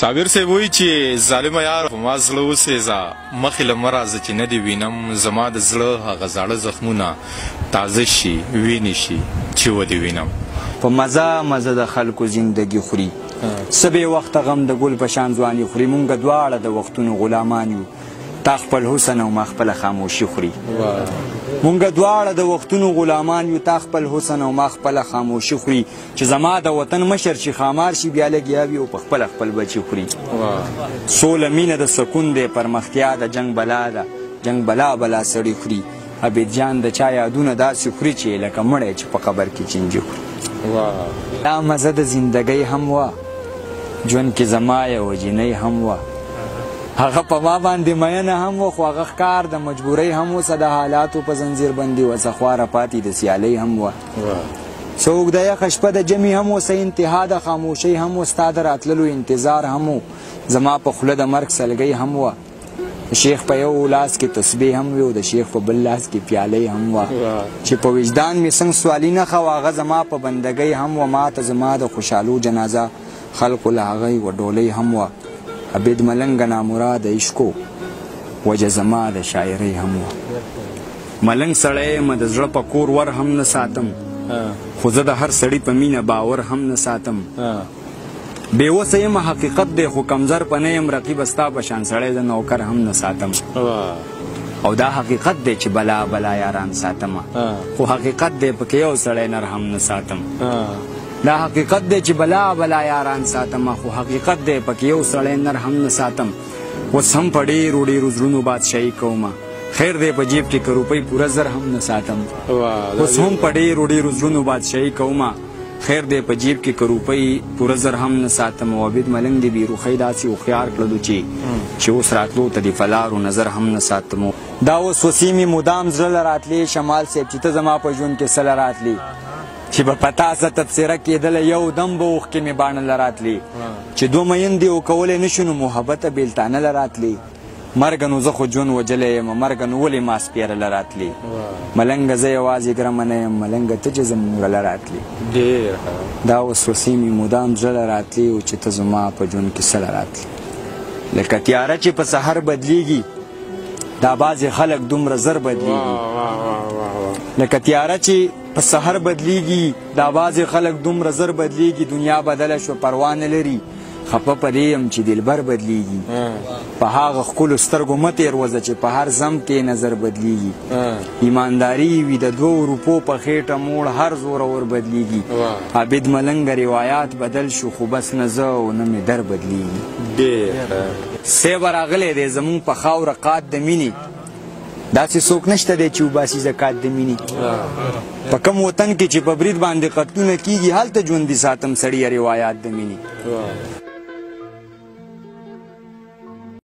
صابر صاحب وایي چې ظالمه یار په ما زړه وسېزه مخې له مه راځه چې نه دې وینم زما د زړه هغه زاړه زخمونه تازه شي وینې شي چې ودې وینم په مزه مزه د خلکو زندگی خوري څه بې وخته غم د ګل په شان ځواني خوري مونږ دواړه د وختونو غلامان یو تا خپل حسن او ما خپله خاموشي خوري مونږ دواړه د وختونو غلامان یو تا خپل حسن او ما خپله خاموشي خوري چې زما د وطن مشر چې خامار شي بیا لګیا وي او په خپله خپل بچي خوري سوله مینه د سکون دی پرمختیا د جنګ بلا ده جنګ بلا بلا سړي خوري عبید جان د چا یادونه داسې خوري چې لکه مړی چې په قبر کې چینجي خوري دا مزه د زندګۍ هم وه ژوند کې زما یوه جینۍ هم وه هغه په ما باندې مینه هم و خو هغه ښکار د مجبورۍ هم و څه د حالاتو په زنځیر بندي و څه خواره پاتې د سیالۍ هم وه څه اوږده یخه شپه د جمعې هم و څه انتها د خاموشۍ هم و ستا د راتللو انتظار هم و زما په خوله د مرګ سلګۍ هم وه د شیخ په یو لاس کې تسبیح هم وي او د شیخ په بل لاس کې پیالۍ هم وه چې په وجدان مې څنګ سوالي نښه و هغه زما په بندګۍ هم و ما ته زما د خوشحالو جنازه خلقو له هغې و ډولۍ هم وه عبید ملنګ نامراد عشقو وجه زما د شاعرۍ هم وه ملنګ سړی یم د زړه په کور ور هم نه ساتم خو زه د هر سړي په مینه باور هم نه ساتم بېوسه یم حقیقت دی خو کمزر په نه یم رقیبه ستا په شان سړی د نوکر هم نه ساتم او دا حقیقت دی چې بلا بلا یاران ساتم خو حقیقت دی پکې یو سړی نر هم نه ساتم دا حقیقت دی چې بلا بلا یاران ساتم خو حقیقت دی پکې یو سړی نر هم نه ساتم اوس هم په ډېرو ډېرو زړونو بادشاهي کومه خیر دی په جیب کې که روپۍ پوره زر هم نه ساتم اوس هم په ډېرو ډېرو زړونو بادشاهي کومه خیر دی په جیب کې که روپۍ پوره زر هم نه ساتم او عبید ملنګ دې بېروخۍ داسې هوښیار کړلو چې اوس راتلو ته د فلارو نظر هم نه ساتم دا اوس وسې مې مدام زړه له راتلې شمال صاحب چې ته زما په ژوند کې څه له راتلې چې به په تا څه تبصره کېدله یو دم به اوښکې مې باڼه له راتلې چې دوه میندې وکولی نه شو نو محبته بېلتانه له راتلې مرګه نو زه خو ژوند وجلی یم مرګه نو ولې ما سپېره له راتلې ملنګه زه یوازې ګرمه نه یم ملنګه ته چې زمونږه له راتلې دا اوس وسې مې مدام زړه له راتلې او چې ته زما په ژوند کې څه له راتلې لکه تیاره چې په سحر بدلیږي دا بعضې خلک دومره زر بدلیږي لکه تیاره چې په سحر بدلیږي دا بعضې خلک دومره زر بدلیږي دنیا بدله شوه پروا نه لري خفه په دې یم چې دلبر بدلیږي په هغه ښکلو سترګو مه تېروځه چې په هر زم کې نظر بدلیږي ایمانداري وي د 2 روپو په خېټه موړ هر زورور بدلیږي عابد ملنګه روایات بدل شو خو بس نه زه او نه مې در بدلیږي صیبه راغلی دی زمونږ په خاوره قات د مینې داسې څوک نشته دی چې وباسي زکات د مینې په کوم وطن کې چې په برید باندې قتلونه کېږي هلته ژوندي ساتم سړیه روایات د مینې